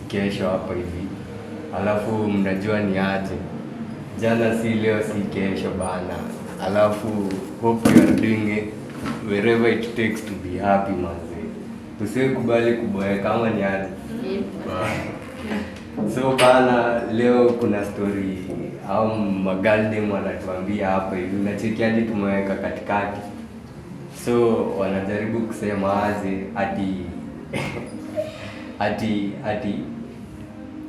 kesho hapa hivi. Alafu mnajua ni aje. Jana si leo si kesho bana. Alafu hope you are doing it wherever it takes to be happy manze. Usiwe kubali kuboeka kama ni aje. So bana, leo kuna story au magaldem wanatuambia hapa hivi. Unacheki hadi tumeweka katikati. So wanajaribu kusema aje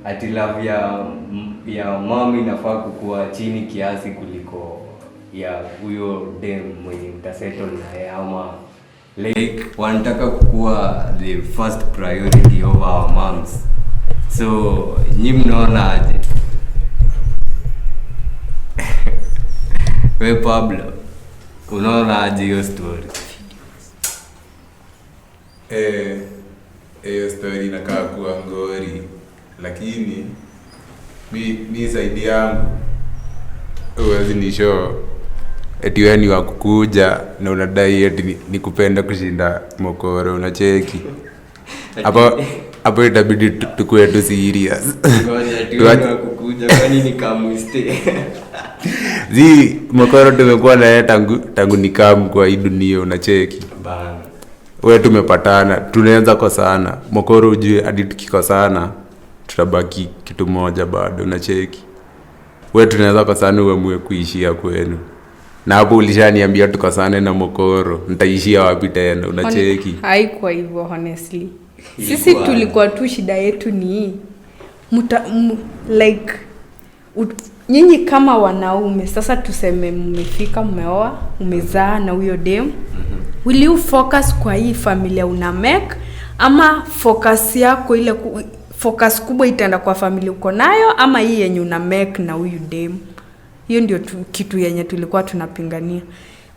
ati love ya mami inafaa kukua chini kiasi kuliko ya huyo dem mwenye mtasettle na yeye, ama like wanataka kukua the first priority of our moms. So nyi mnaona aje? We Pablo, unaona aje hiyo story? Hiyo story inakaa kuwa ngori, lakini mi saidi yangu huwezi nisho eti wewe ni wakukuja na unadai eti ni kupenda kushinda mokoro, unacheki hapo itabidi tukue tu serious. Ngoja kukuja kwani ni kamuiste. Mokoro tumekuwa na yeye tangu nikamu kwa hii dunia, unacheki bana. Wewe tumepatana, tunaanza kwa sana. Mokoro ujue hadi tukikosana tutabaki kitu moja bado, unacheki. Wewe tunaweza kwa sana uamue kuishia kwenu. Na hapo ulishaniambia tukosane na Mokoro, nitaishia wapi tena, unacheki? Haikuwa hivyo honestly. Sisi tulikuwa tu shida yetu ni like nyinyi kama wanaume sasa tuseme mmefika, mmeoa, umezaa na huyo dem. Will you focus kwa hii familia una make, ama focus yako ile focus kubwa itaenda kwa familia uko nayo, ama hii yenye una make na huyu dem? Hiyo ndio kitu yenye tulikuwa tunapingania.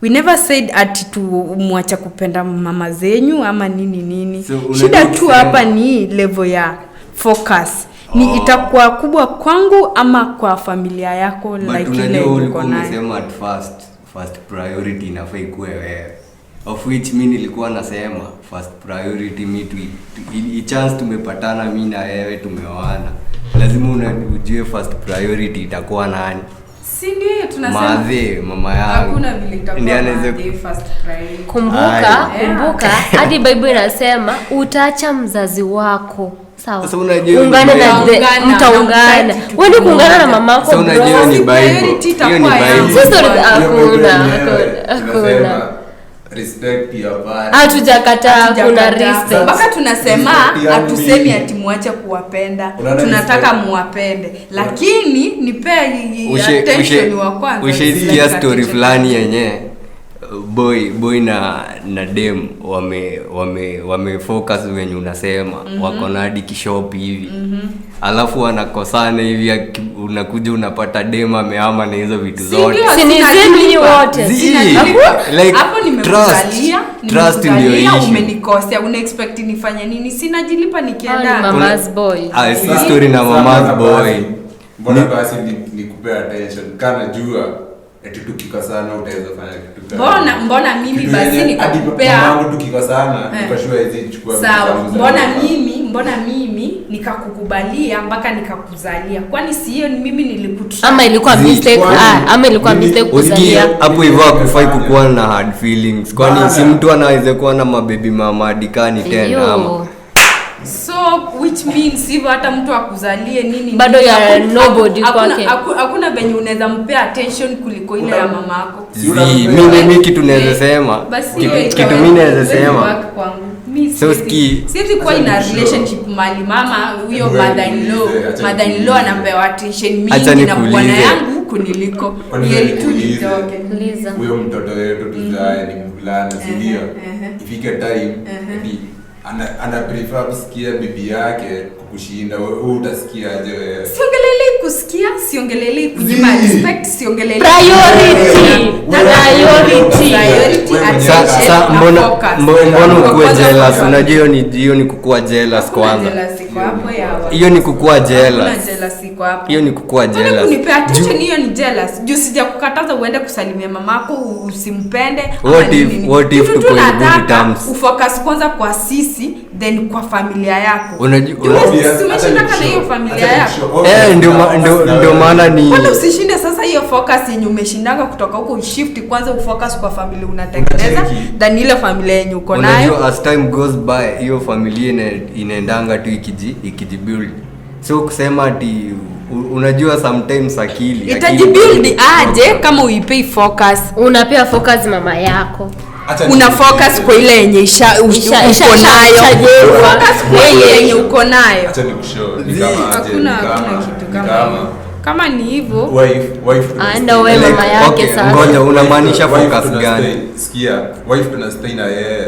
We never said ati muacha kupenda mama zenyu ama nini. So, shida tu hapa ni level ya focus. Ni itakuwa kubwa kwangu ama kwa familia yako, like ile uko nayo. Unasema at first priority inafaa ikuwe wewe. Of which mimi nilikuwa nasema first priority me to chance tumepatana mimi na wewe tumeoana. Lazima ujue first priority itakuwa nani? Si ndio tunasema mama yangu. Hakuna vile itakuwa first priority. Kumbuka hadi Bible inasema utaacha mzazi wako. Sawa. Sasa unajua ungana na mtaungana. Wewe ni kuungana na mamako. Sasa unajua ni Bible. Hiyo ni Bible. Sasa hakuna. Respect your parents. Hatujakataa kuna respect. Mpaka tunasema hatusemi ati muache kuwapenda. Tunataka muwapende. Lakini nipe attention wa kwanza. Ushaisikia story fulani yenye boy na dem wame focus wenye unasema wako na hadi kishop hivi. Alafu wanakosana hivi, unakuja unapata dem ameama na hizo vitu zote. Si ni zeni wote. Like hapo nimekuzalia, trust ndio issue. Umenikosea, una expect nifanye nini? Sina jilipa nikienda. Mama's boy. Si story na mama's boy. Mbona basi nikupe attention kana jua eti tukikosana utaweza fanya kitu gani? Mbona mimi basi nikakupea mambo tukikosana nikashua hizi chukua vitu. Sawa, mbona mimi nikakukubalia mpaka nikakuzalia? Kwani si hiyo mimi nilikutrust? Ama ilikuwa mistake? Ama ilikuwa mistake kuzalia? Hapo hivyo hakufai kukuwa na hard feelings. Kwani si mtu anaweza kuwa na mababy mama adikani tena ama? So which means hivyo hata mtu akuzalie nini bado ya nobody kwake. Hakuna benye unaweza mpea attention kuliko ile ya mamako. Mimi kitu naweza sema. Kitu mimi naweza sema. So sisi kwa ina relationship mali mama huyo mother-in-law anapewa attention mingi na bwana yangu kuniliko. Yeye tu nitoke. Huyo mtoto wetu tuzae ni mvulana, si ndio? Ifike time ana prefer kusikia bibi yake kukushinda wewe, utasikiaje wewe? Siongelelei kusikia, siongelelei kunyima respect, siongelelei priority. Sasa mbona ukue jealous? Unajua hiyo ni kukua jealous kwanza. Hiyo ni kukua jealous. Hiyo ni kukua jealous. Unipe attention, hiyo ni jealous. Juu sija kukataza uende kusalimia mamako usimpende. What if to good terms? Ufocus kwanza kwa sisi then kwa familia yako. Unajua umeshindana na hiyo familia yako. Ndio maana ni Mbona usishinde sasa hiyo focus yenye umeshindanga kutoka huko ushift kwanza ufocus kwa familia unatengeneza than ile familia yenye uko nayo. Unajua as time goes by hiyo familia inaendanga tu ikijibuild. So kusema ati unajua sometimes akili itajibuild aje kama uipei focus. Unapea focus mama yako. Una focus kwa ile yenye uko nayo. Focus kwa ile yenye uko nayo. Acha nikushow ni kama hakuna kitu kama ni hivyo. Wife ndio wewe mama yake sasa. Ngoja unamaanisha focus gani? Sikia, wife tunastay na yeye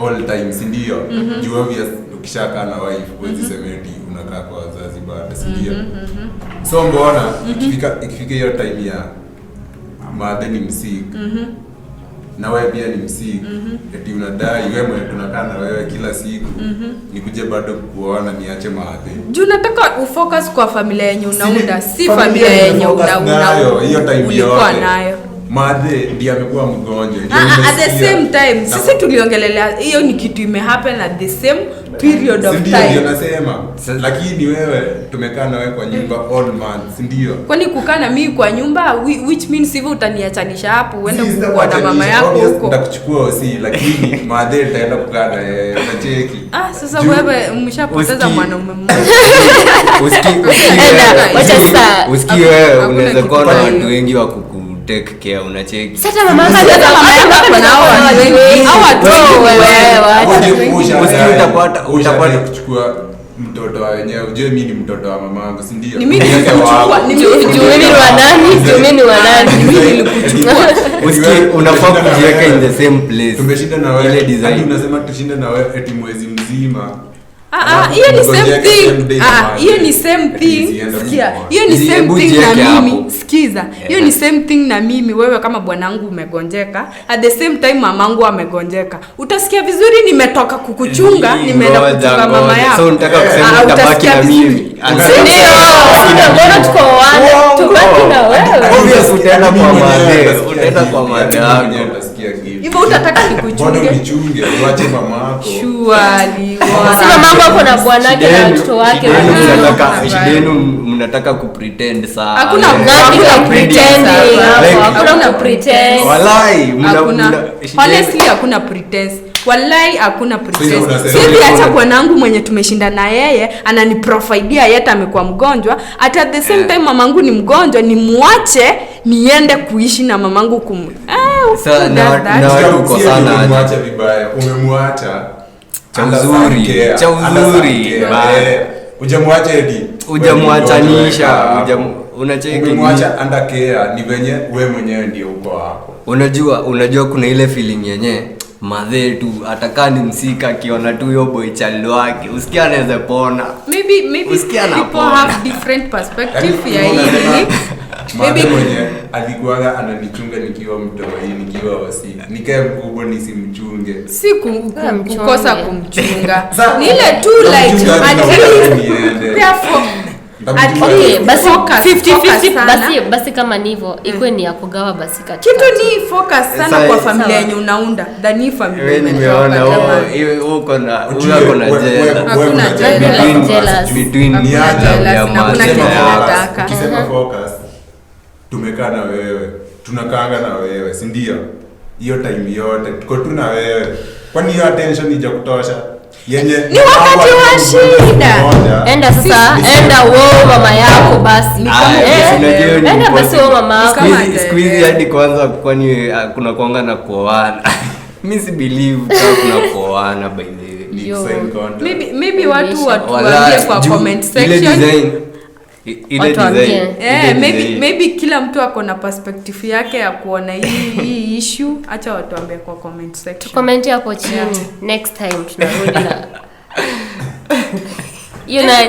all time, si ndio? Juu obvious ukishakaa na wife huwezi sema eti unakaa kwa wazazi bado, si ndio? So mbona ikifika hiyo time ya mother ni msik na wewe pia ni msik, eti unadai wewe mwenye tunakaa na wewe kila siku nikuje bado kuona niache mother. Juu nataka ufocus kwa familia yenye unaunda, si familia yenye unaunda. Hiyo time ulikuwa nayo. Mother ndiye amekuwa mgonjwa. At the same time sisi tuliongelelea hiyo ni kitu imehappen at the same period of time. Ndio nasema. Lakini wewe tumekaa na wewe kwa nyumba all month, ndio? Kwani kukaa na mimi kwa nyumba which means hivyo utaniachanisha hapo uende kukua na mama yako huko. Nitakuchukua usi, lakini mother itaenda kukaa na yeye unacheki. Sasa wewe umeshapoteza mwanaume mmoja. Usikie wewe unaweza kuwa na watu wengi wa take care unacheki. Sasa mama yako nao utapata kuchukua mtoto wenyewe. Unajua mimi ni mtoto wa mamangu, si ndio? Ni mimi nilikuchukua. Mimi ni wa nani? Usikie unafaa kujiweka in the same place. Tumeshinda na wewe. Hadi unasema tushinda na wewe eti mwezi mzima. Hiyo ni same thing. Hiyo ni same thing. Sikia. Hiyo ni same thing na mimi. Sikiza. Hiyo ni same thing na mimi. Wewe kama bwanangu umegonjeka, at the same time mamangu amegonjeka. Utasikia vizuri nimetoka kukuchunga, nimeenda kuchunga mama yako. So unataka kusema utabaki na mimi. Ndio. Mbona tuko wana? Tubaki na wewe. Obviously utaenda kwa mother. Utaenda kwa mother yako. Hivyo utataka nikuchunge. Mbona unichunge? Uache mama yako. Surely. Si mama yako na bwanake na mtoto wake. Mnataka kupretend sana. Hakuna pretending. Hakuna pretend. Wallahi honestly hakuna pretense. Wallahi hakuna pretense. Sisi acha bwanangu mwenye tumeshinda na yeye ananiprovidea yeye amekuwa mgonjwa. At the same time mamangu ni mgonjwa, ni muache niende kuishi na mamangu Sasa na watu uko sana umemwacha vibaya. Umemwacha cha uzuri. Hujamwacha eti. Hujamwachanisha. Unacheki umemwacha under care, ni venye wewe mwenyewe ndio uko hapo. Unajua kuna ile feeling yenye madhe tu atakaa ni msika akiona tu hiyo boy child wake. Usikia anaweza pona. Maybe people have different perspective ya hii. Maybe mwenye alikuwa ananichunga nikiwa mtoi, nikiwa wasika. Nikae mkubwa nisimchunge. Si kukosa kumchunga. Ni ile tu like at least basi 50-50 basi kama ni hivyo ikuwe ni ya kugawa basi katika. Kitu ni focus sana kwa familia yenye unaunda. Dani familia. Wewe nimeona uko na hakuna jealous between ni ya hakuna kitu nataka. Ukisema focus tumekaa na wewe, tunakaanga na wewe, si ndio? Hiyo time yote tuko tu na wewe. Kwani hiyo attention ija kutosha? Yenye ni wakati wa shida. Enda sasa, enda wewe mama yako basi. Enda basi wewe mama yako. Squeeze hadi kwanza kwani kuna kuanga na kuoana. Mimi si believe kuna kuoana by the way. Maybe watu waambie kwa comment section. Maybe kila mtu ako na perspective yake ya kuona hii issue. Acha watuambie kwa comment section. Comment hapo chini. Next time tunarudi na